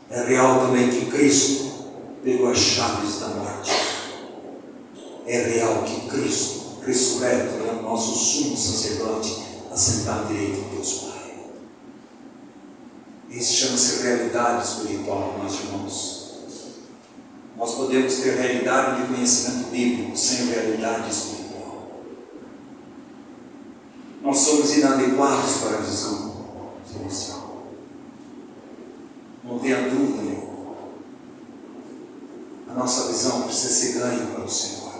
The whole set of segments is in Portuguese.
É real também que Cristo pegou as chaves da morte. É real que Cristo, ressurreto, é o nosso sumo sacerdote, assentado à direita de Deus Pai. Isso chama-se realidade espiritual, meus irmãos. Nós podemos ter realidade de conhecimento bíblico sem realidade espiritual. Nós somos inadequados para a visão celestial. Não tenha dúvida nenhuma. A nossa visão precisa ser ganha para o Senhor.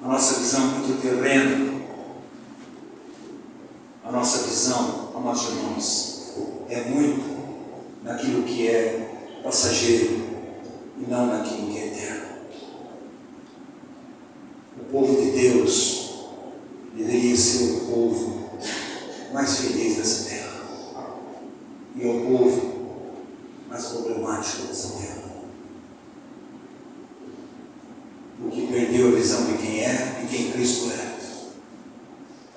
A nossa visão é muito terrena. A nossa visão, amados irmãos, é muito naquilo que é passageiro e não naquilo que é eterno. O povo de Deus deveria ser o povo mais feliz dessa terra. E é o povo mais problemático dessa terra. Porque perdeu a visão de quem é e quem Cristo é.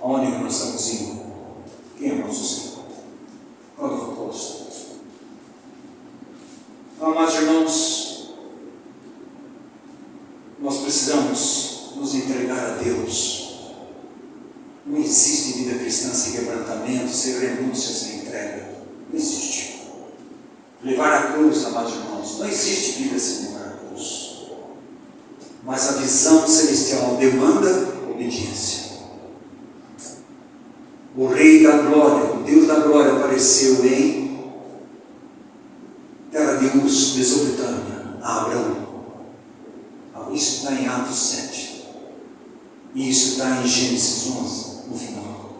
Aonde nós estamos indo? Quem é nosso Senhor? Qual é o propósito? Amados irmãos, nós precisamos nos entregar a Deus. Não existe vida cristã sem quebrantamento, sem renúncia, sem entrega. Não existe. Levar a cruz, amados irmãos, não existe vida sem levar a cruz. Mas a visão celestial demanda obediência. O Rei da Glória, o Deus da Glória, apareceu em terra de Uz, Mesopotâmia, a Abraão. Isso está em Atos 7. E isso está em Gênesis 11, no final.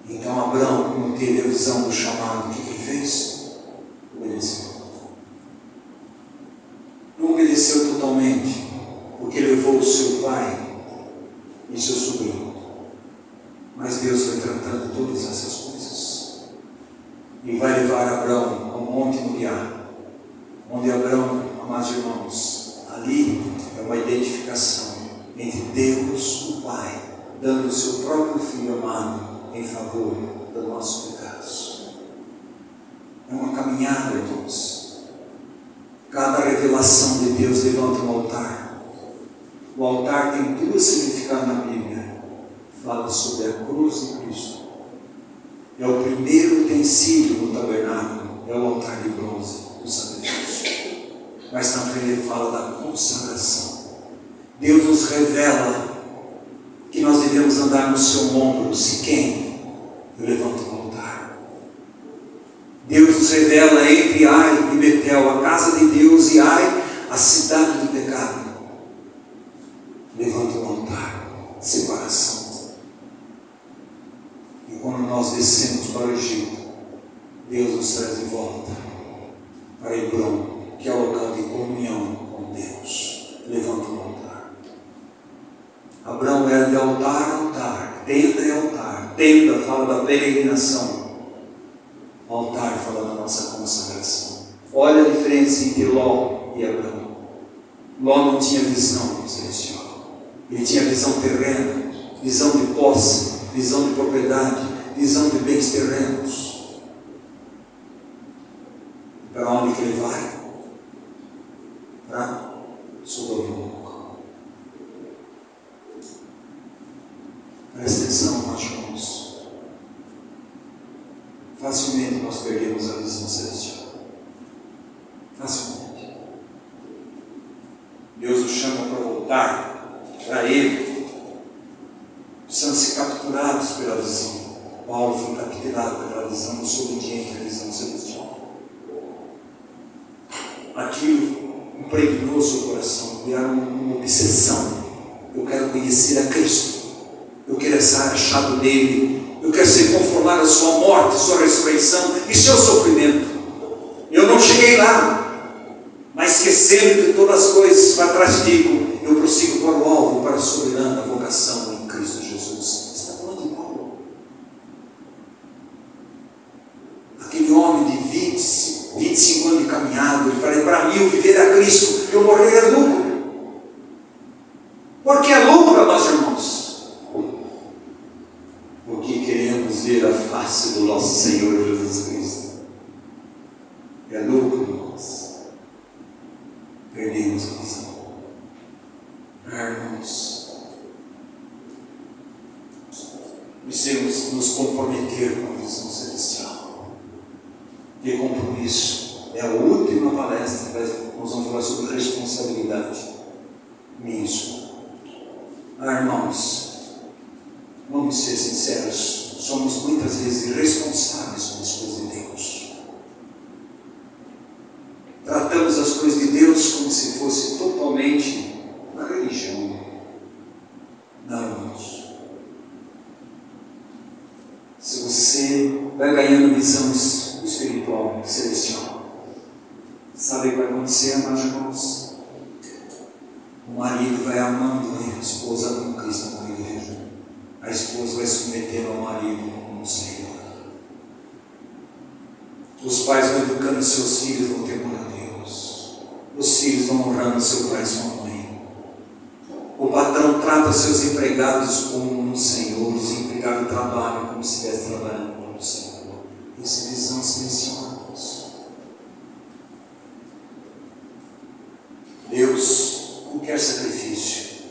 Então Abraão, como teve a visão do chamado, o que ele fez? Obedeceu. Não obedeceu totalmente, porque levou o seu pai e seu sobrinho. Mas Deus foi tratando todas essas coisas. E vai levar Abraão ao Monte Moriá, onde Abraão, amados irmãos, ali é uma identificação entre Deus, o Pai, dando o seu próprio Filho amado em favor dos nossos pecados. É uma caminhada, irmãos. Cada revelação de Deus levanta um altar. O altar tem duas significados na Bíblia. Fala sobre a cruz de Cristo. É o primeiro utensílio no tabernáculo, é o altar de bronze do sacrifício. Mas na frente ele fala da consagração. Deus nos revela que nós devemos andar no seu ombro. Se quem? Eu levanto o altar. Deus nos revela entre Ai e Betel, a casa de Deus, e Ai, a cidade do pecado. Levanta o altar, separação. E quando nós descemos para o Egito, Deus nos traz de volta para Hebrom, que é o local de comunhão com Deus. Levanta o altar. Abraão era de altar a altar, tenda é altar. Tenda fala da peregrinação. O altar fala da nossa consagração. Olha a diferença entre Ló e Abraão. Ló não tinha visão celestial. Ele tinha visão terrena, visão de posse, visão de propriedade, visão de bens terrenos. Para onde que ele vai? Para Sodoma. Presta atenção, meus irmãos. Facilmente nós perdemos a visão celestial. Facilmente. Deus nos chama para voltar para Ele. Precisamos ser capturados pela visão. Paulo foi capturado pela visão, não sou obediente à visão celestial. Aquilo impregnou seu coração, era uma obsessão. Eu quero conhecer a Cristo. Eu quero estar achado nele. Eu quero ser conformado à sua morte, sua ressurreição e seu sofrimento. Eu não cheguei lá, mas esquecendo de todas as coisas, para trás digo, eu prossigo para o alvo, para a soberana vocação em Cristo Jesus. Está falando de Paulo. Aquele homem de 25 anos de caminhada, ele falou, para mim o viver é Cristo, eu morrer é lucro. Por que é lucro, meus irmãos? Porque queremos ver a face do nosso Senhor Jesus Cristo. é lucro, nós perdemos a visão. Irmãos, precisamos nos comprometer com a visão celestial. Ter compromisso. É a última palestra, nós vamos falar sobre responsabilidade nisso. Irmãos, vamos ser sinceros, somos muitas vezes irresponsáveis com as coisas de Deus. Tratamos as coisas de Deus como se fosse totalmente uma religião. Não, irmãos. Se você vai ganhando visão espiritual, celestial, sabe o que vai acontecer, amados irmãos? O marido vai amando a esposa como Cristo amou a igreja. A esposa vai submetendo ao marido como Senhor. Os pais vão educando seus filhos no temor a Deus. Os filhos vão honrando seu pai e sua mãe. O patrão trata seus empregados como um Senhor. Os empregados trabalham como se estivesse trabalhando como um Senhor. Isso é visão silenciosa. Deus não quer sacrifício.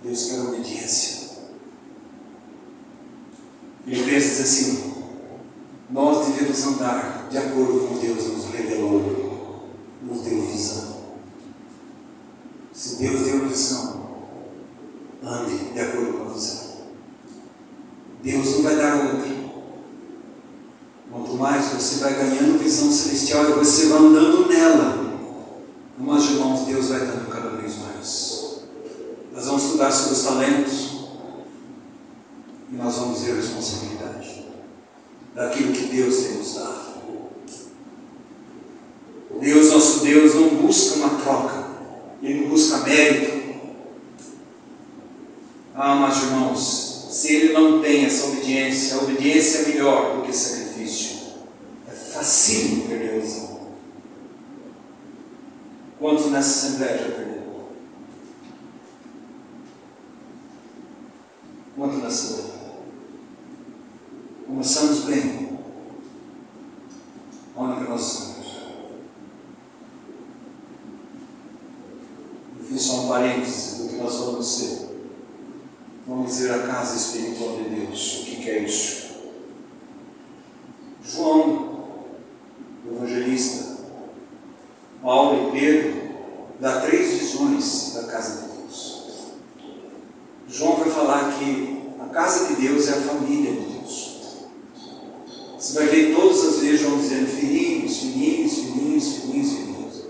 Deus quer obediência. Filipenses diz assim: nós devemos andar de acordo com Deus nos revelou, nos deu visão. Se Deus deu visão, ande de acordo com a visão. Deus não vai dar outra. Quanto mais você vai ganhando visão celestial e você vai andando nela, mas irmãos, Deus vai dando cada vez mais. Nós vamos estudar sobre os talentos e nós vamos ver a responsabilidade daquilo que Deus tem nos dado. Deus, nosso Deus, não busca uma troca, Ele não busca mérito. Mas irmãos, se Ele não tem essa obediência, a obediência é melhor do que sacrifício. É facílimo perder a visão. Quantos nessa Assembleia já perderam? Quantos nessa Assembleia? Começamos bem. Onde que nós estamos? Eu fiz só um parênteses do que nós vamos ser. Vamos ver a casa espiritual de Deus. O que é isso? João, o evangelista, Paulo e Pedro, dá 3 visões da casa de Deus. João vai falar que a casa de Deus é a família de Deus. Você vai ver todas as vezes João dizendo filhinhos, filhinhos, filhinhos, filhinhos, filhinhos.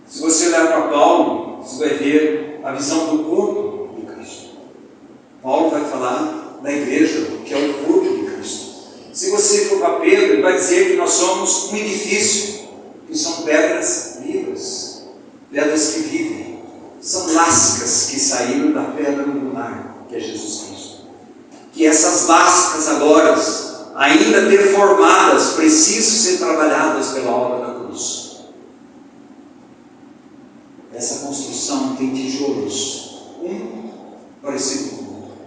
Se você olhar para Paulo, você vai ver a visão do corpo de Cristo. Paulo vai falar da igreja, que é o corpo de Cristo. Se você for para Pedro, ele vai dizer que nós somos um edifício, que são pedras vivas, pedras que vivem. São lascas que saíram da pedra angular, que é Jesus Cristo. Que essas lascas agora, ainda deformadas, precisam ser trabalhadas pela obra da cruz. Essa construção tem tijolos, um parecido com o outro.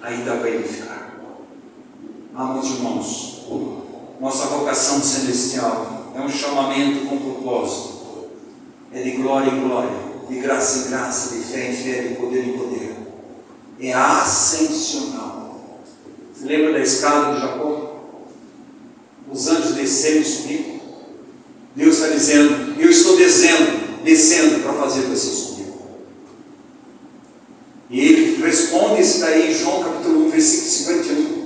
Aí dá para edificar. Meus irmãos, nossa vocação celestial é um chamamento com propósito. É de glória em glória, de graça em graça, de fé em fé, de poder em poder. É ascensional. Você lembra da escada de Jacó? Os anjos desceram e subiram. Deus está dizendo: eu estou descendo para fazer você subir. E ele responde isso daí em João capítulo 1, versículo 51.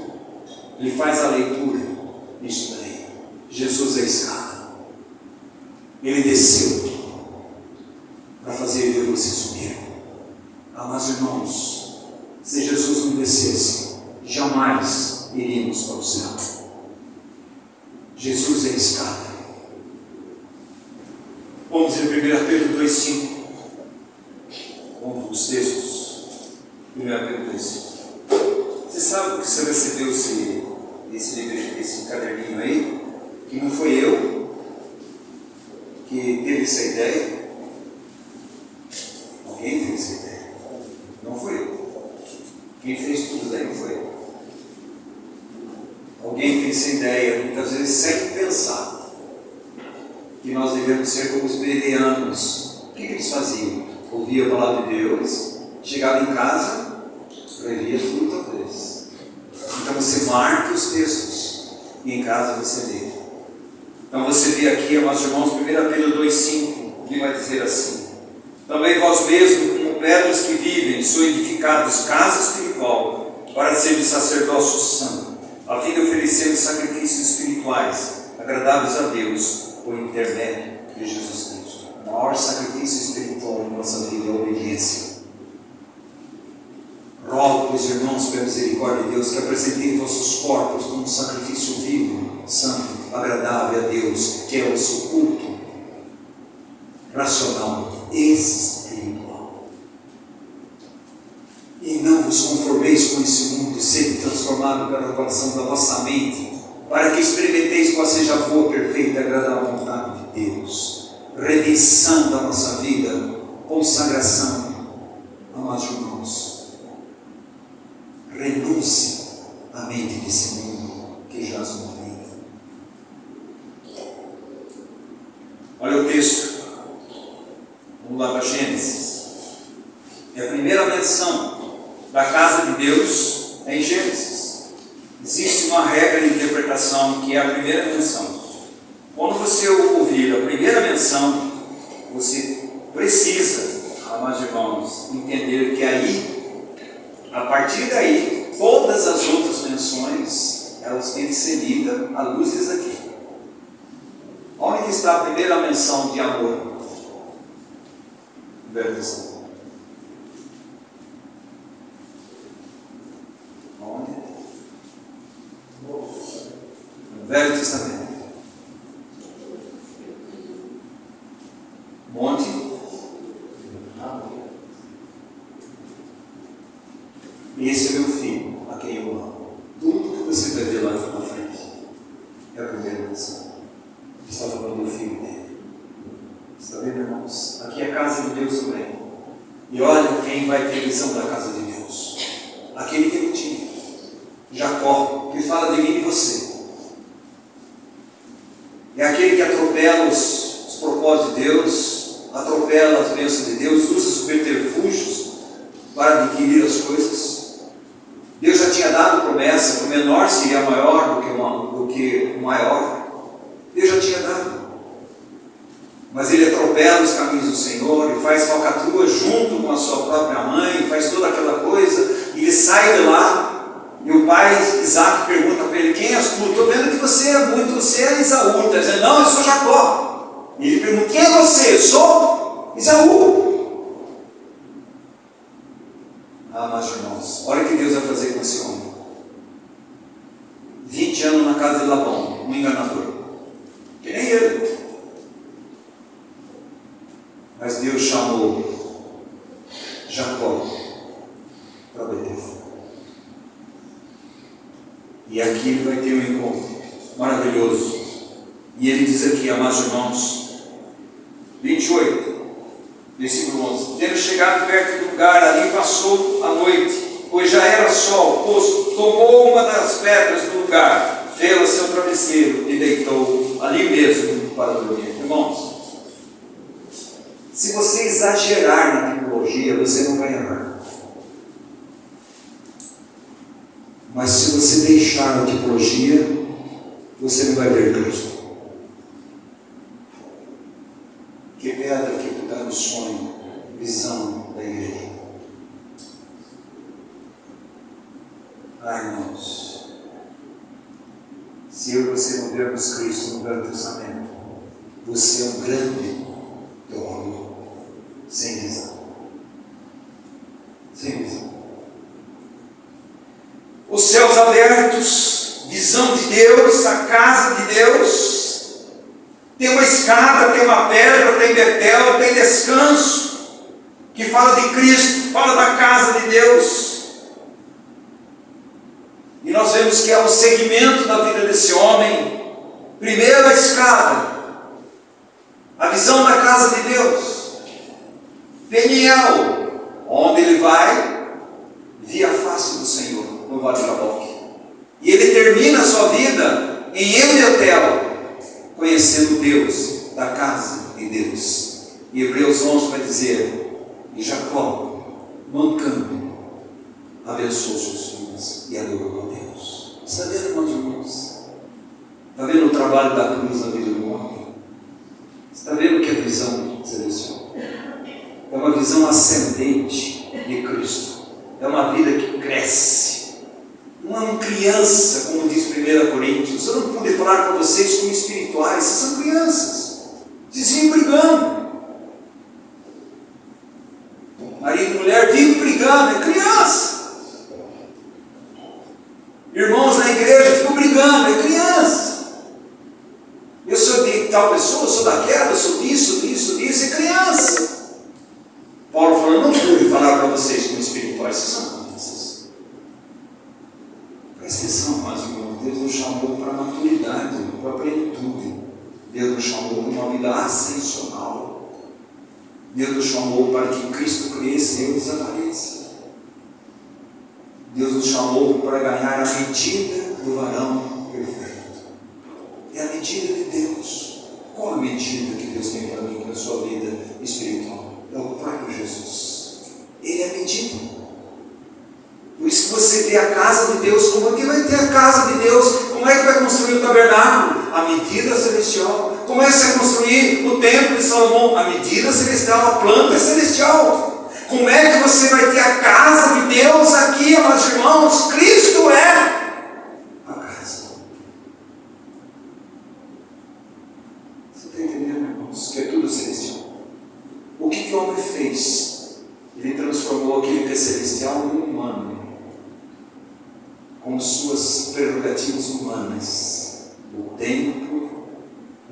Ele faz a leitura disso daí. Jesus é a escada. Ele desceu para fazer eu e você subir. Mas irmãos, se Jesus não descesse, jamais iríamos para o céu. Jesus é a escada. Vamos em 1 Pedro 2,5. Vamos dos textos. 1 Pedro 2,5. Você sabe que você recebeu esse livro, esse caderninho aí? Que não foi eu que teve essa ideia. Alguém teve essa ideia. Não foi eu. Quem fez tudo daí não foi eu. Alguém tem essa ideia quer muitas vezes sem pensar que nós devemos ser como os bereanos. O que eles faziam? Ouvia a palavra de Deus, chegava em casa, previa tudo outra vez. Então você marca os textos e em casa você lê. Então você vê aqui, amados irmãos, 1 Pedro 2,5, que vai dizer assim: também vós mesmos, como pedras que vivem, sois edificados casa espiritual, para serem sacerdócio santo, a fim de oferecer sacrifícios espirituais, agradáveis a Deus, por intermédio de Jesus Cristo. O maior sacrifício espiritual em nossa vida é a obediência. Rogo, pois, irmãos, pela misericórdia de Deus, que apresenteis vossos corpos como um sacrifício vivo, santo, agradável a Deus, que é o seu culto racional, espiritual. E não vos conformeis com esse mundo, sede transformado pela renovação da vossa mente, para que experimenteis qual seja a boa, perfeita e agradável vontade de Deus. Redenção da nossa vida, consagração, amados irmãos. Renuncie à mente desse mundo que jaz no maligno. Olha o texto. Vamos lá para Gênesis. É a primeira menção da casa de Deus em Gênesis. Existe uma regra de interpretação que é a primeira menção. Quando você ouvir a primeira menção, você precisa, amados irmãos, entender que aí, a partir daí, todas as outras menções, elas têm que ser lidas à luz disso aqui. Onde está a primeira menção de amor? Velho Testamento. Onde? No Velho Testamento. Monte. Esse é meu filho, a quem eu amo. Tudo que você vai ver lá na frente é a primeira menção. Está falando do filho dele. Está vendo, irmãos? Aqui é a casa de Deus também. E olha quem vai ter visão da casa de Deus. Aquele que ele tinha. Jacó, que fala de mim e você. É aquele que atropela os propósitos de Deus, atropela as bênçãos de Deus, usa os subterfúgios para adquirir as coisas. Deus já tinha dado promessa que o menor seria maior do que o maior. Deus já tinha dado. Mas ele atropela os caminhos do Senhor e faz falcatrua junto com a sua própria mãe, faz toda aquela coisa, e ele sai de lá. E o pai Isaac pergunta para ele: quem és tu? Estou vendo que você é Esaú. Está dizendo: não, eu sou Jacó. E ele pergunta: quem é você? Eu sou Esaú. Ah, meus irmãos, olha o que Deus vai fazer com esse homem. 20 anos na casa de Labão, um enganador. Que nem ele. Mas Deus chamou Jacó para Betel. E aqui ele vai ter um encontro maravilhoso. E ele diz aqui, amados irmãos, 28, versículo 11: tendo chegado perto do lugar, ali passou a noite, pois já era sol posto, tomou uma das pedras do lugar, fê-la seu travesseiro e deitou ali mesmo para dormir. Irmãos, se você exagerar na tipologia, você não vai errar. Mas se você deixar a tipologia, você não vai ver Cristo. Que pedra que dá no sonho, visão da igreja. Ai, irmãos, se eu e você não vermos Cristo no Velho Testamento, você é um grande teólogo sem visão. Sem visão. Os céus abertos, visão de Deus, a casa de Deus, tem uma escada, tem uma pedra, tem Betel, tem descanso, que fala de Cristo, fala da casa de Deus. E nós vemos que é o segmento da vida desse homem. Primeiro a escada, a visão da casa de Deus. Peniel, onde ele vai, via a face do Senhor no Vale da Boque. E ele termina a sua vida em Eunetel, conhecendo Deus, da casa de Deus. E Hebreus 11 vai dizer, e Jacó, mancando, abençoou seus filhos e adorou a Deus. Está vendo, irmãos e irmãos? Está vendo o trabalho da cruz na vida do homem? Está vendo que a visão celestial é uma visão ascendente de Cristo, é uma vida que cresce. Não é uma criança, como diz 1 Coríntios. Eu não pude falar para vocês como espirituais, vocês são crianças, vocês vivem brigando. Marido e mulher vivem brigando, é criança. Irmãos na igreja ficam brigando, é criança. Eu sou de tal pessoa, eu sou daquela, eu sou disso, é criança. Paulo falou, não pude falar para vocês como espirituais, vocês são crianças. Presta atenção, mas Deus nos chamou para a maturidade, para a plenitude. Deus nos chamou para uma vida ascensional. Deus nos chamou para que Cristo cresça e eu desapareça. Deus nos chamou para ganhar a medida do varão perfeito. É a medida de Deus. Qual a medida que Deus tem para mim, para a sua vida espiritual? É o próprio Jesus. Ele é a medida. Por isso que você vê a casa de Deus. Como é que vai ter a casa de Deus? Como é que vai construir o tabernáculo? A medida celestial. Como é que você vai construir o templo de Salomão? A medida celestial, a planta celestial. Como é que você vai ter a casa de Deus aqui, amados irmãos? Cristo é a casa. Você está entendendo, irmãos? Que é tudo celestial. O que o homem fez? Ele transformou aquilo que é celestial em humano, com suas prerrogativas humanas. O templo,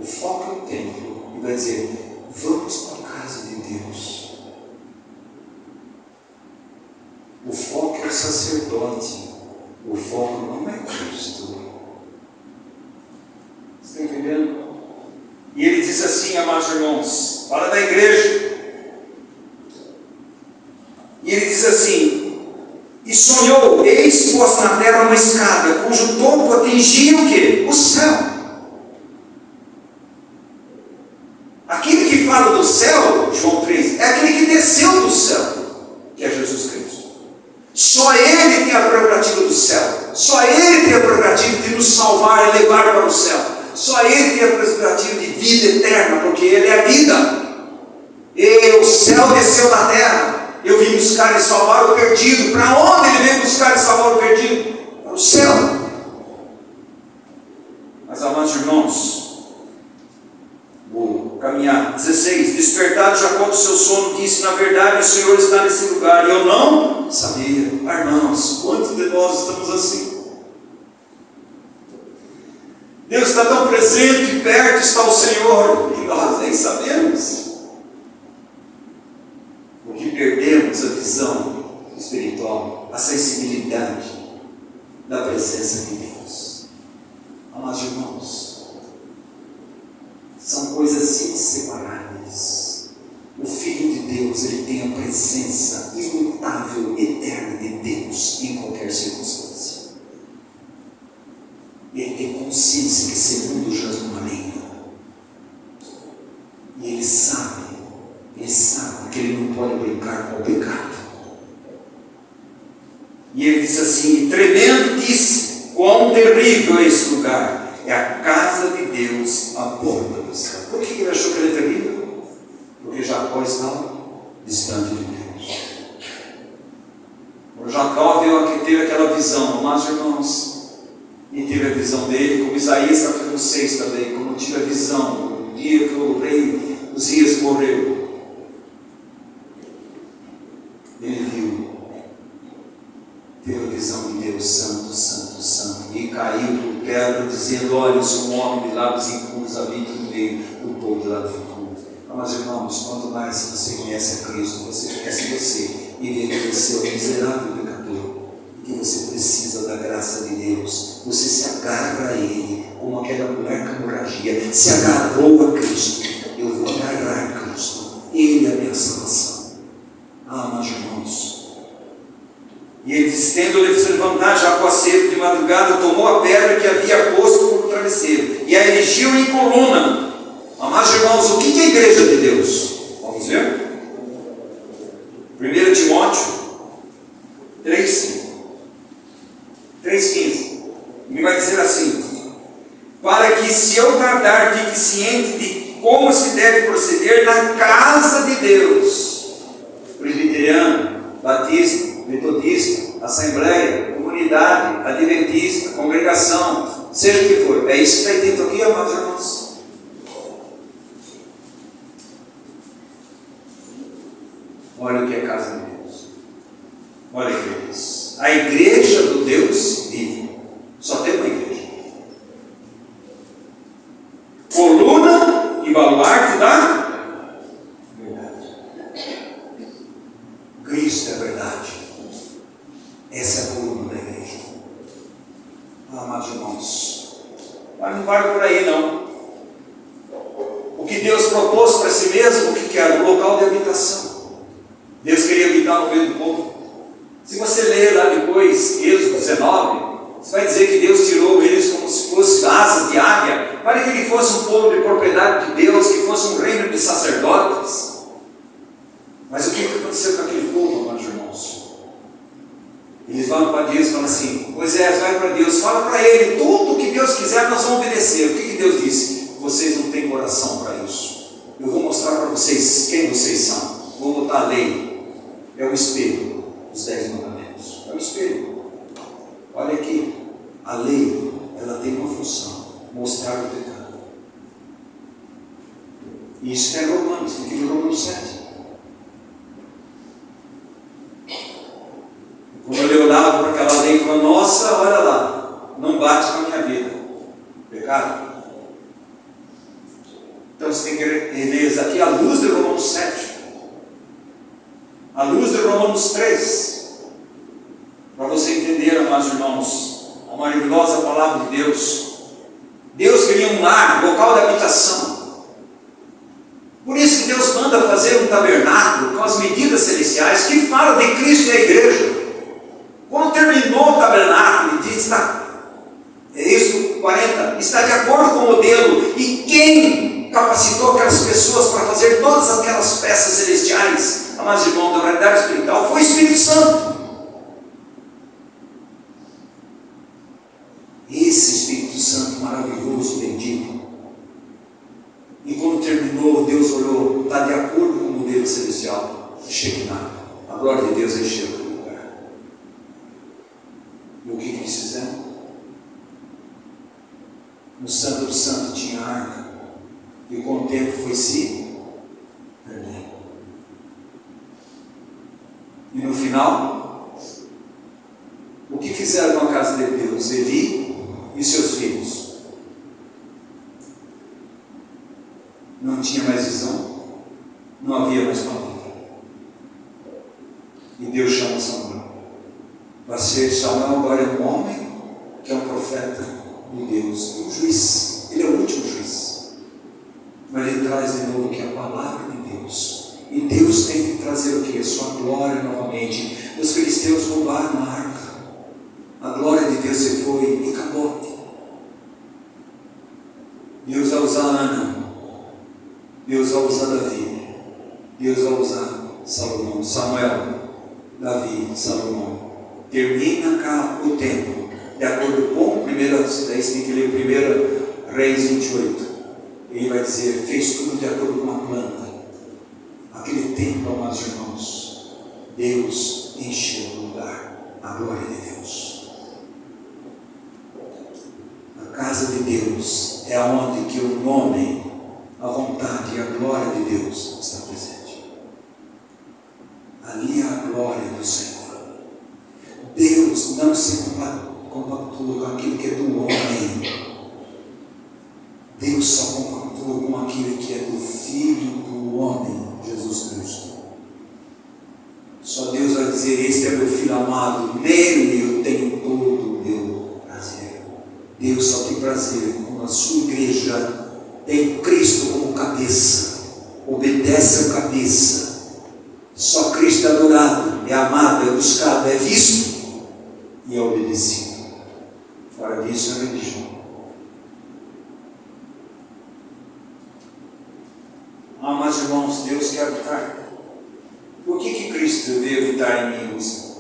o foco é o templo. E vai dizer, vamos para a casa de Deus. O foco é o sacerdote. O foco não é Cristo. Você está entendendo? E ele diz assim, amados irmãos, fala da igreja. E ele diz assim, e sonhou, eis posta na terra uma escada, cujo topo atingia o quê? O céu. Aquele que fala do céu, João 3, é aquele que desceu do céu, que é Jesus Cristo. Só Ele tem a prerrogativa do céu. Só Ele tem a prerrogativa de nos salvar e levar para o céu. Só Ele tem a prerrogativa de vida eterna, porque Ele é a vida. E o céu desceu na terra. Eu vim buscar e salvar o perdido. Para onde Ele veio buscar e salvar o perdido? Para o céu. Mas, amados irmãos, vou caminhar. 16. Despertado Jacó do seu sono, disse, na verdade o Senhor está nesse lugar. E eu não sabia. Irmãos, quantos de nós estamos assim? Deus está tão presente, perto está o Senhor, e nós nem sabemos. Porque perdemos a visão espiritual, a sensibilidade da presença de Deus. Amados irmãos, são coisas inseparáveis. O Filho de Deus, ele tem a presença imutável, eterna de Deus em qualquer circunstância. Ele tem consciência que esse mundo jaz no maligno. E ele sabe que ele não pode brincar com o pecado. E ele diz assim, tremendo disse, quão terrível é esse lugar. É a casa de Deus, a porta do céu. Por que ele achou que ele é terrível? Porque Jacó estava distante de Deus. O Jacó teve aquela visão, amados irmãos, e teve a visão dele, como Isaías capítulo 6 também, como tive a visão, no dia que o rei Uzias morreu. Ele viu, teve a visão de Deus, santo, santo, santo, e caiu por terra, dizendo, olha, eu sou um homem de lábios impuros, habito no meio do povo de lábios impuros. Mas irmãos, quanto mais você conhece a Cristo, você conhece você, e vê que você é um miserável pecador, que você precisa da graça de Deus, você se agarra a Ele, como aquela mulher com hemorragia, se agarrou a Cristo. Eu vou agarrar a Cristo, Ele é a minha salvação. Mas irmãos, e ele diz, tendo ele se levantar, Jacó cedo de madrugada, tomou a pedra que havia posto por estabeleceram e a erigiram em coluna. Amados irmãos, o que é a igreja de Deus? Vamos ver? 1 Timóteo 3,15. Me vai dizer assim: para que, se eu tardar, fique ciente de como se deve proceder na casa de Deus. Presbiteriano, batista, metodista, assembleia, comunidade, adventista, congregação, seja o que for. É isso que está dito aqui, amados irmãos. Olha o que é a casa de Deus. Olha o que é isso. A igreja do Deus vive. Só tem uma igreja. Coluna e baluarte da verdade. Cristo é a verdade. Essa é a coluna da igreja. Amados irmãos, mas não vai por aí não. O que Deus propôs para si mesmo, o que era? Um local de habitação. Deus queria habitar no meio do povo. Se você ler lá depois, Êxodo 19, você vai dizer que Deus tirou eles como se fosse asas de águia, para que ele fosse um povo de propriedade de Deus, que fosse um reino de sacerdotes. Mas o que aconteceu com aquele povo, amados irmãos? Eles vão para Deus e falam assim: Moisés, vai para Deus, fala para ele, tudo que Deus quiser nós vamos obedecer. O que Deus disse? Vocês não têm coração para isso. Eu vou mostrar para vocês quem vocês são. Vou botar a lei. É o espelho, os 10 mandamentos. É o espelho. Olha aqui, a lei, ela tem uma função: mostrar o pecado. E isso é Romanos, tem que ver Romanos 7. Quando eu olhava para aquela lei e falava: nossa, olha lá, não bate com a minha vida. Pecado. Então você tem que ler isso aqui à luz de Romanos 7. À luz de Romanos 3, para você entender, amados irmãos, a maravilhosa palavra de Deus. Deus queria um lar, local de habitação. Por isso que Deus manda fazer um tabernáculo com as medidas celestiais que fala de Cristo e a igreja. Quando terminou o tabernáculo, ele diz, Êxodo 40, está de acordo com o modelo. E quem capacitou aquelas pessoas para fazer todas aquelas peças celestiais, amados irmãos, da realidade espiritual, foi o Espírito Santo. Esse Espírito Santo maravilhoso, bendito. E quando terminou, Deus olhou, está de acordo com o modelo celestial. Shekinah, a glória de Deus encheu o lugar. E o que eles fizeram? No Santo do Santo tinha a arca, e com o tempo foi se perdendo. E no final, o que fizeram com a casa de Deus? Eli e seus filhos. Não tinha mais visão, não havia mais palavra. E Deus chama Samuel. Para ser Samuel agora é um homem que é um profeta de Deus, um juiz. Ele é o último juiz. Mas ele traz de novo que é a palavra de Deus. E Deus tem que trazer o que? A sua glória novamente. Os filisteus roubaram a arca. A glória de Deus se foi e acabou. Deus vai usar Ana. Deus vai usar Davi. Deus vai usar Salomão. Samuel, Davi, Salomão. Termina cá o tempo. De acordo com 1 tem que ler 1 Reis 28. Ele vai dizer, fez tudo de acordo com uma planta. Aquele tempo, amados irmãos, Deus encheu o lugar, a glória de Deus. A casa de Deus é onde que o nome, a vontade e a glória de Deus está presente. Ali é a glória do Senhor. Deus não se compactua com aquilo que é do homem. Deus só compactua com aquilo que é do Filho do homem, Jesus Cristo. Só Deus vai dizer, este é meu Filho amado, nele eu tenho todo o meu prazer. Deus só tem prazer quando a sua igreja tem Cristo como cabeça, obedece ao cabeça. Só Cristo é adorado, é amado, é buscado, é visto e é obedecido. Fora disso é religião. Ah, mas irmãos, Deus quer habitar. Por que Cristo veio habitar em mim e você?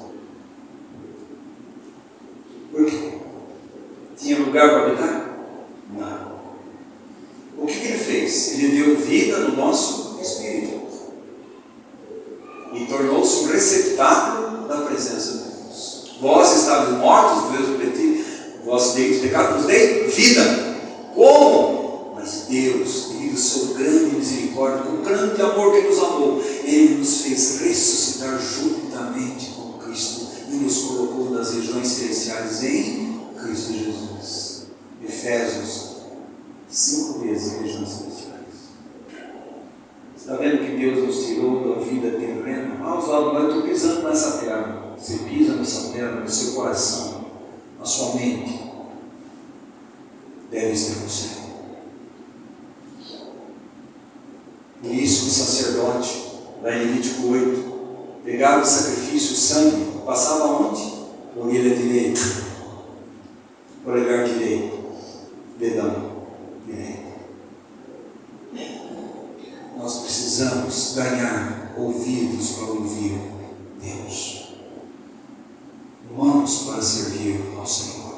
Por quê? Tinha lugar para habitar? Não. O que Ele fez? Ele deu vida no nosso espírito e tornou-se um receptáculo da presença de Deus. Vós estáveis mortos, vossos pecados vos dei vida. Como? Mas Deus, devido ao seu grande misericórdia, com o grande amor que nos amou, Ele nos fez ressuscitar juntamente com Cristo e nos colocou nas regiões celestiais em Cristo Jesus. Efésios 5 vezes regiões celestiais. Está vendo que Deus nos tirou da vida terrena? Mas eu estou pisando nessa terra. Você pisa nessa terra, no seu coração, na sua mente. Deve estar no céu. Por isso o sacerdote, lá em Levítico 8, pegava o sacrifício, o sangue, passava onde? Orelha direita, polegar direito, dedão direito. Nós precisamos ganhar ouvidos para ouvir Deus, mãos para servir ao Senhor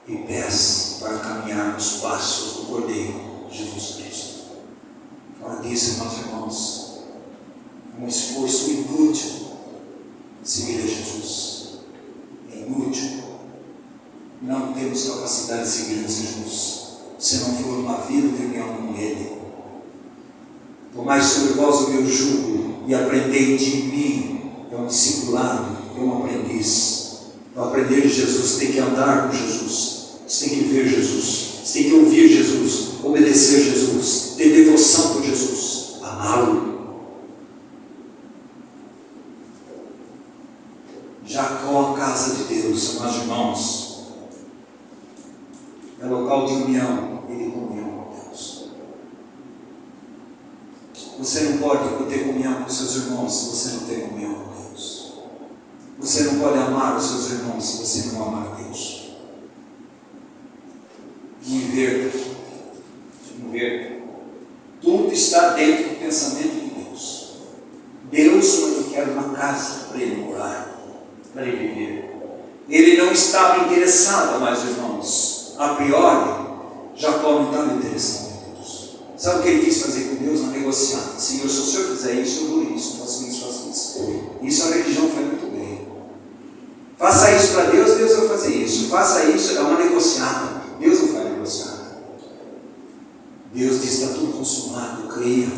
e pés para caminhar nos passos do Cordeiro Jesus Cristo. Fora disso, meus irmãos, é um esforço inútil seguir a Jesus. É inútil. Não temos capacidade de seguir a Jesus se não for uma vida de união com Ele. Tomai sobre vós o meu jugo e aprendei de mim. É um discipulado, é um aprendiz. Para aprender de Jesus, tem que andar com Jesus. Você tem que ver Jesus. Você tem que ouvir Jesus. Obedecer Jesus. Ter devoção por Jesus. Amá-lo. Jacó, a casa de Deus, meus irmãos, é local de união e de comunhão com Deus. Você não pode ter comunhão com seus irmãos se você não tem comunhão com Deus. Você não pode amar os seus irmãos se você não amar a Deus. Inverta. Tudo está dentro do pensamento de Deus. Deus não quer uma casa para Ele morar, para Ele viver. Ele não estava interessado, mais irmãos. A priori, Jacó não estava interessado em Deus. Sabe o que ele quis fazer com Deus? Uma negociata. Senhor, se o Senhor fizer isso, eu dou isso, faço isso, faço isso. Isso a religião faz muito bem. Faça isso para Deus, Deus vai fazer isso. Faça isso, é uma negociata. Deus não faz negociata. Deus diz: está tudo consumado, creia.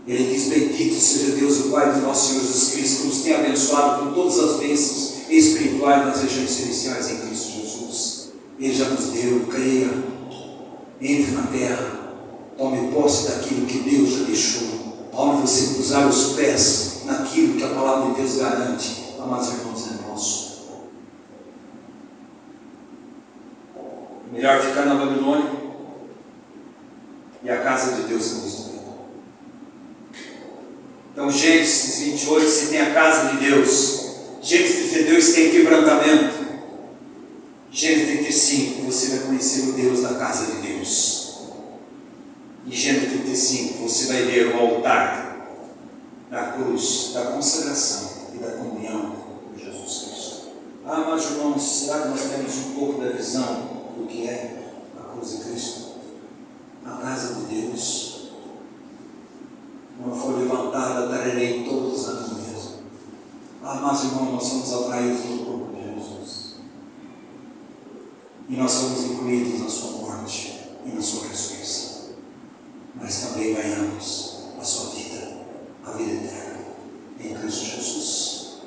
Ele diz: bendito seja Deus, o Pai do nosso Senhor Jesus Cristo, que nos tem abençoado com todas as bênçãos espirituais nas regiões celestiais em Cristo Jesus. Ele já nos deu, creia. Entre na terra, tome posse daquilo que Deus já deixou. Onde você cruzar os pés naquilo que a palavra de Deus garante, amados irmãos, é nosso. Melhor ficar na Babilônia e a casa de Deus é construída. Então, Gênesis 28, se tem a casa de Deus. Gênesis 32 tem quebrantamento. Gênesis 35, você vai conhecer o Deus da casa de Deus. Em Gênesis 35, você vai ver o altar da cruz, da consagração e da comunhão com Jesus Cristo. Ah, mas irmãos, será que nós temos um pouco da visão do que é a cruz de Cristo? A casa de Deus. Quando for levantada, darei todos os anos mesmo. Ah, mas irmãos, nós somos atraídos no corpo de Jesus. E nós somos incluídos na sua morte e na sua ressurreição. Mas também ganhamos a sua vida, a vida eterna, em Cristo Jesus.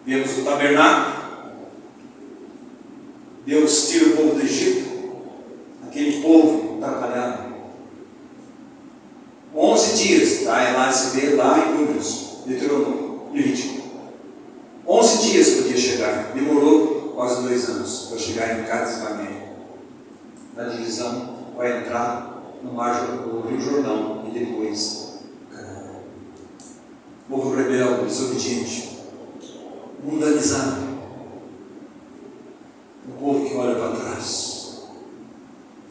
Vemos o tabernáculo. Deus tira o povo do Egito, aquele povo atrapalhado. 11 dias, tá? É lá, se vê lá em Números, Deuteronômio, Levítico. 11 dias podia chegar, demorou quase 2 anos para chegar em Cádiz Barneia, na divisão para entrar no mar do Rio Jordão e depois Canaã. Povo rebelde, desobediente, mundanizado, um povo que olha para trás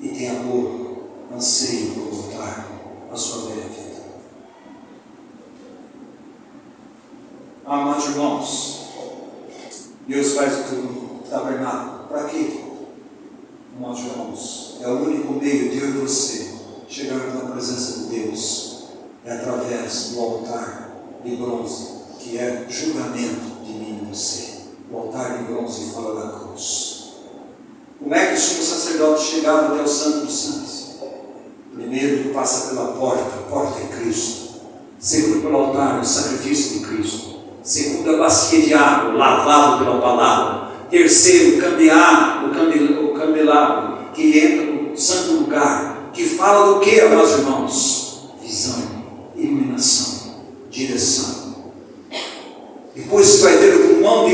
e tem amor, anseio por voltar à sua velha vida. Amados irmãos, Deus faz o tabernáculo. Para quê? Amados irmãos, é o único meio de eu e você chegarmos na presença de Deus. É através do altar de bronze, que é julgamento de mim e você. O altar de bronze fala da cruz. Como é que o sumo sacerdote chegava até o Santo dos Santos? Primeiro ele passa pela porta, a porta é Cristo. Segundo pelo altar, o sacrifício de Cristo. Segundo a bacia de água, lavado pela palavra. Terceiro, o candelabro, que entra no santo lugar, que fala do que, amados irmãos? Visão, iluminação, direção. Depois você vai ver o pulmão,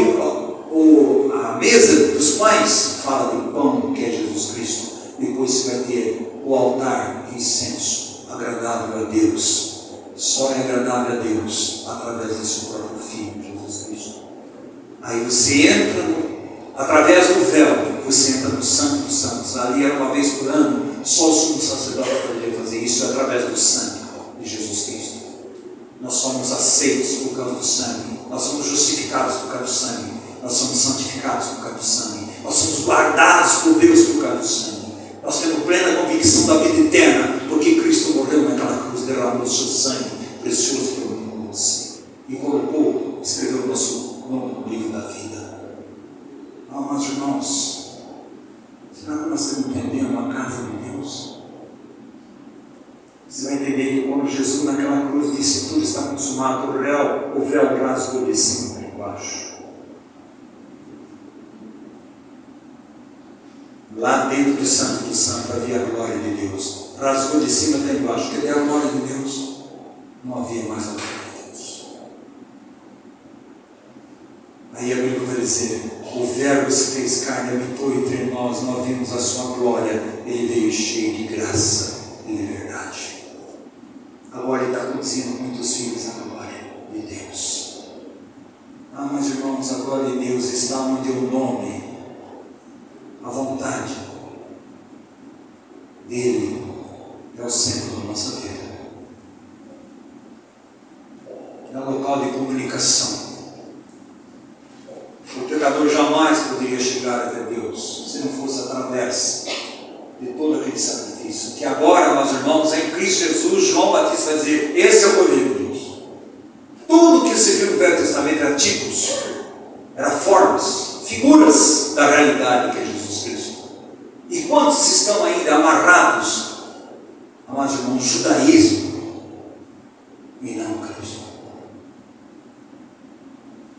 a mesa dos pães, fala do pão que é Jesus Cristo. Depois você vai ter o altar de incenso, agradável a Deus. Só é agradável a Deus através do seu próprio Filho, Jesus Cristo. Aí você entra, através do véu, você entra no Santo dos Santos. Ali era uma vez por ano, só o sumo sacerdote poderia fazer isso, através do sangue de Jesus Cristo. Nós somos aceitos por causa do sangue, nós somos justificados por causa do sangue, nós somos santificados por causa do sangue, nós somos guardados por Deus por causa do sangue. Nós temos plena convicção da vida eterna, porque Cristo morreu naquela cruz, derramou o seu sangue precioso pelo mundo e colocou, escreveu o nosso nome no livro da vida. Amados irmãos, será que nós estamos entendendo a casa de Deus? Você vai entender que quando Jesus naquela cruz disse tudo está consumado, o véu rasgou de cima para embaixo. Lá dentro do Santo do Santo havia a glória de Deus. Rasgou de cima até embaixo. Cadê a glória de Deus? Não havia mais a glória de Deus. Aí a Bíblia vai dizer: o Verbo se fez carne, habitou entre nós, nós vimos a sua glória. Ele veio cheio de graça e de verdade. Agora ele está conduzindo muitos filhos à glória de Deus. Mas irmãos, a glória de Deus está onde o nome, a vontade dele é o centro da nossa vida. É um local de comunicação. O pecador jamais poderia chegar até Deus se não fosse através de todo aquele sacrifício. Que agora, meus irmãos, em Cristo Jesus, João Batista vai dizer: esse é o Cordeiro de Deus. Tudo que se viu no Velho Testamento era tipos, era formas, figuras da realidade que é Jesus Cristo. E quantos estão ainda amarrados, amados irmãos, no judaísmo e não Cristo?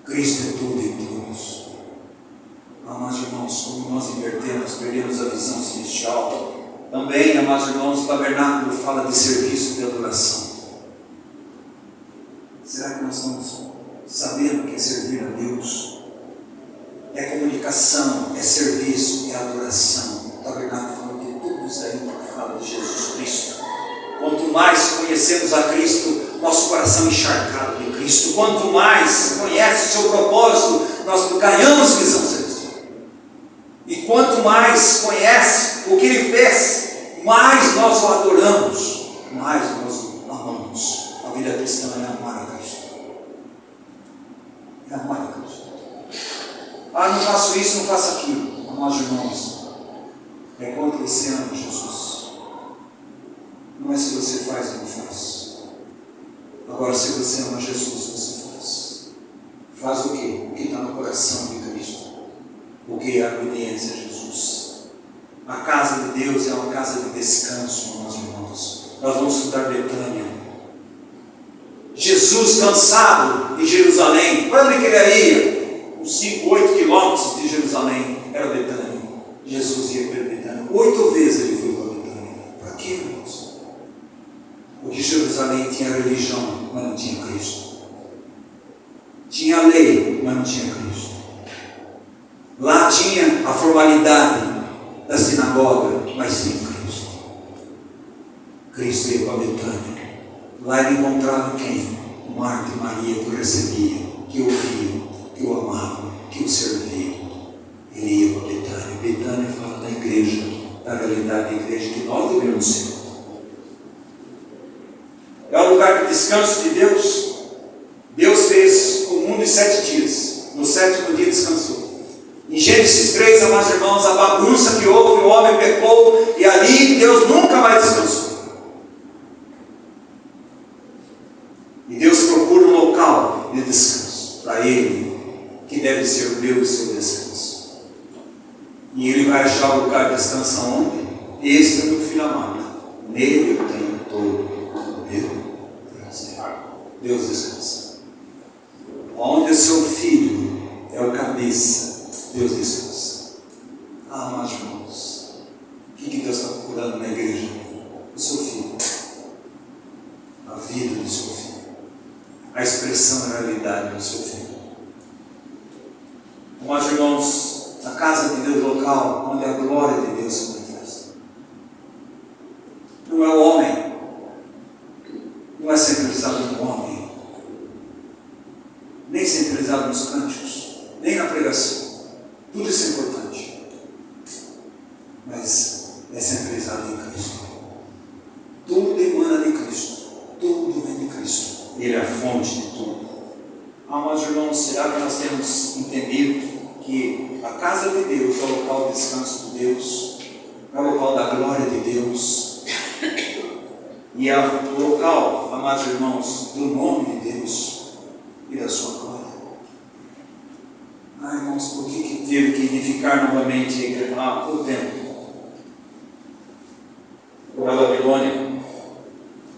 Cristo é tudo em todos. Amados irmãos, como nós invertemos, perdemos a visão celestial. Também, amados irmãos, o tabernáculo fala de serviço e de adoração. Será que nós estamos sabendo o que é servir a Deus? É comunicação, é serviço, é adoração. O tabernáculo fala de tudo isso aí, porque fala de Jesus Cristo. Quanto mais conhecemos a Cristo, nosso coração encharcado de Cristo. Quanto mais conhece o seu propósito, nós ganhamos visão celestial. E quanto mais conhece o que Ele fez, mais nós o adoramos, mais nós o amamos. A vida cristã é amar a Cristo. É amar a Cristo. Não faço isso, não faço aquilo. Amados irmãos, é quanto você ama Jesus. Não é se você faz ou não faz. Agora, se você ama Jesus, você faz. Faz o quê? O que está no coração de Cristo. O que é a obediência a Jesus. A casa de Deus é uma casa de descanso, meus irmãos. Nós vamos estudar Betânia. Jesus cansado em Jerusalém. Para onde que ele ia? Uns 5, 8 quilômetros de Jerusalém era Betânia. Jesus ia para Betânia. 8 vezes ele foi para Betânia. Para quê, irmãos? Porque Jerusalém tinha religião, mas não tinha Cristo. Tinha lei, mas não tinha Cristo. Lá tinha a formalidade da sinagoga, mas sem Cristo. Cristo ia para Betânia. Lá ele encontrava quem? Marta e Maria, que o recebiam, que o ouviam, que o amavam, que o serviam. Ele ia para Betânia. Betânia fala da igreja, da realidade da igreja que nós devemos ser. descanso de Deus, Deus fez o mundo em 7 dias. No 7º dia descansou. Em Gênesis 3, amados irmãos, a bagunça que houve, o homem pecou, e ali Deus nunca mais descansou. E Deus procura um local de descanso para Ele, que deve ser o meu e seu descanso. E Ele vai achar o lugar de descanso onde? Este é meu filho amado. Nele eu tenho todo o meu prazer. Deus descansa. Onde o seu filho é o cabeça, Deus descansa. Amados irmãos, o que Deus está procurando na igreja? O seu filho. A vida do seu filho. A expressão da realidade do seu filho. Amados irmãos, na casa de Deus local, onde a glória de Deus se manifesta. Não é o homem, não é centralizado no homem, nem centralizado nos cânticos, nem na pregação. Tudo isso é importante, mas é centralizado em Cristo. Tudo emana de Cristo, tudo vem de Cristo. Ele é a fonte de tudo. Amados irmãos, será que nós temos entendido que a casa de Deus é o local de descanso de Deus, é o local da glória de Deus, e é o local, amados irmãos, do nome de Deus e da sua glória? Irmãos, por que teve que edificar novamente o templo? A Babilônia,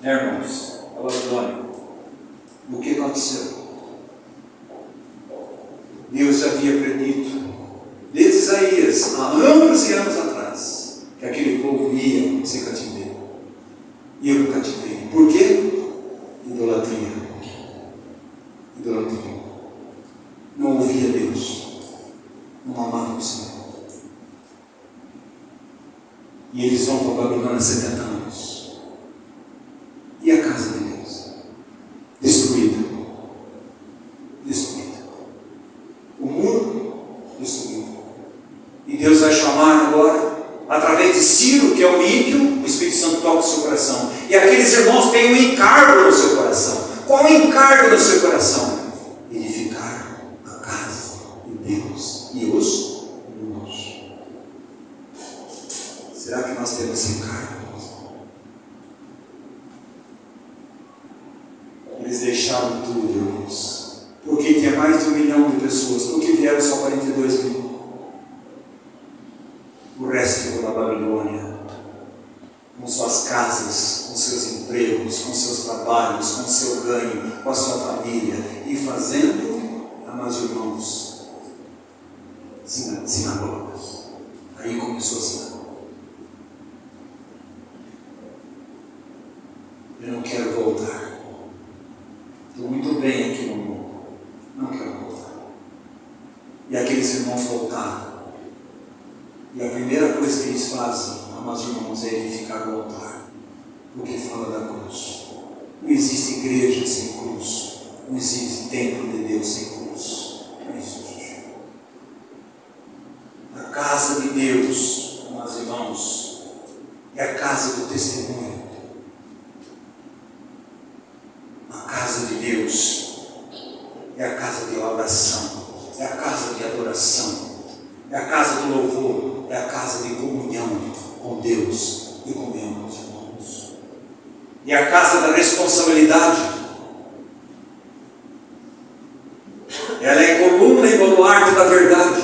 irmãos, a Babilônia. O que aconteceu? Deus havia predito, desde Isaías, há anos e anos atrás, que aquele povo ia ser cativeiro. Ia para o cativeiro. Por quê? Idolatria. Idolatria. Não ouvia Deus. Não amava o Senhor. E eles vão para a Babilônia há 70 anos. E a casa de Deus? Destruída. Destruída. O muro destruído. E Deus vai chamar agora, através de Ciro, que é o ímpio, o Espírito Santo toca o seu coração. E aqueles irmãos têm um encargo no seu coração. Qual é o encargo no seu coração? Edificar a casa de Deus e os muros. Será que nós temos esse encargo? Eles deixaram tudo, irmãos. Porque tinha mais de 1 milhão de pessoas. Por que vieram só 42 mil? O resto ficou na Babilônia, com suas casas, com seus empregos, com seus trabalhos, com seu ganho, com a sua família, e fazendo, amados irmãos, sinagogas. Aí começou a sinagoga. Eu não quero voltar. Estou muito bem aqui no mundo. Não quero voltar. E aqueles irmãos voltaram. E a primeira coisa que eles fazem, amados irmãos, é edificar o altar. Porque fala da cruz. Não existe igreja sem cruz. Não existe templo de Deus sem cruz. Não existe. A casa de Deus, amados irmãos, é a casa do testemunho. A casa de Deus é a casa de oração, é a casa de adoração, é a casa do louvor, é a casa de comunhão com Deus e comunhão com os irmãos. E a casa da responsabilidade. Ela é coluna e baluarte da verdade.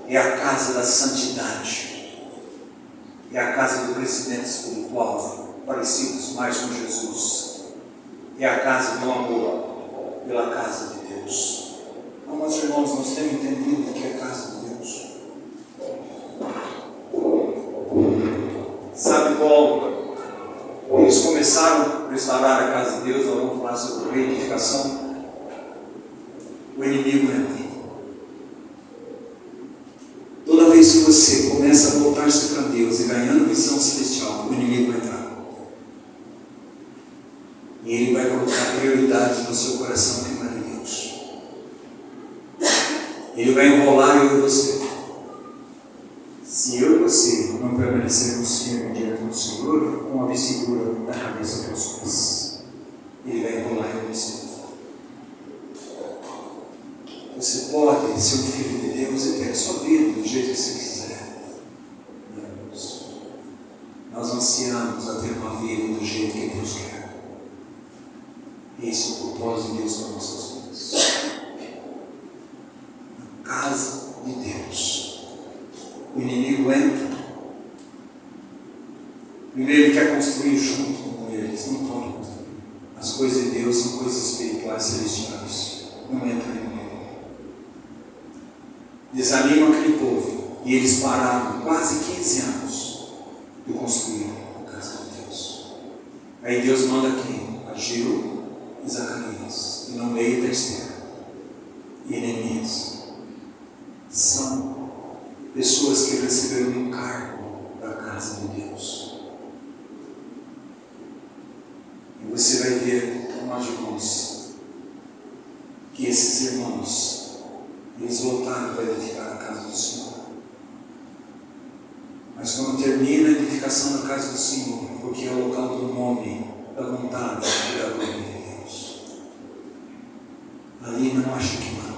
É a casa da santidade. É a casa do crescimento espiritual, parecidos mais com Jesus. É a casa do amor pela casa de Deus. Amados irmãos, nós temos entendido o que é a casa de Deus. Sabe qual? Eles começaram a restaurar a casa de Deus. Nós vamos falar sobre reedificação. O inimigo entra. Toda vez que você começa a voltar-se para Deus e ganhando visão celestial, o inimigo vai entrar. E ele vai colocar prioridades no seu coração que não é de Deus. Ele vai enrolar eu e você. Se eu e você não permanecermos firmes diante do do Senhor com a vestidura da cabeça para os pés. Ele vai enrolar em você. Você pode ser um filho de Deus e ter a sua vida do jeito que você quiser. Nós ansiamos a ter uma vida do jeito que Deus quer. Esse é o propósito de Deus para nossas vidas. A casa de Deus. O inimigo entra. Primeiro ele quer construir junto com eles. Não pode construir. As coisas de Deus são coisas espirituais, celestiais. Não entra em meio. Desanima aquele povo. E eles pararam quase 15 anos de construir a casa de Deus. Aí Deus manda quem? Ageu e Zacarias. E no meio da Esther e Neemias. São pessoas que receberam o encargo da casa de Deus. E você vai ver, amados irmãos, que esses irmãos, eles voltaram para edificar a casa do Senhor. Mas quando termina a edificação da casa do Senhor, porque é o local do nome, da vontade e da glória de Deus, ali não acha que não.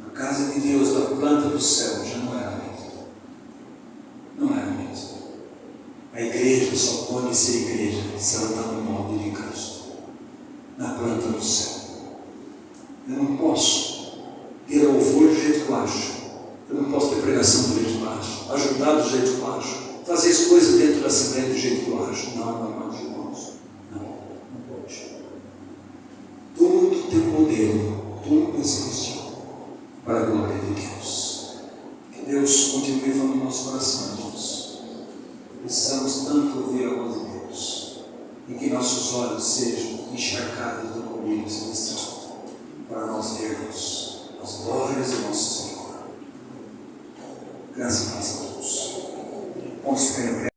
A casa de Deus, da planta do céu, já não era mesmo. Não era mesmo. A igreja só pode ser igreja se ela está no molde de Cristo, na planta do céu. Eu não posso ter louvor do jeito que eu acho. Eu não posso ter pregação do jeito que eu acho. Ajudar do jeito que eu acho. Fazer as coisas dentro da Assembleia do jeito que eu acho. Não, amados irmãos. Não pode. Tudo tem um modelo. Tudo existe para a glória de Deus. Que Deus continue falando no nosso coração, irmãos. Precisamos tanto ouvir a voz de Deus. E que nossos olhos sejam encharcados do colírio celestial, para nós vermos as glórias do nosso Senhor. Graças a Deus. Vamos ficar em pé.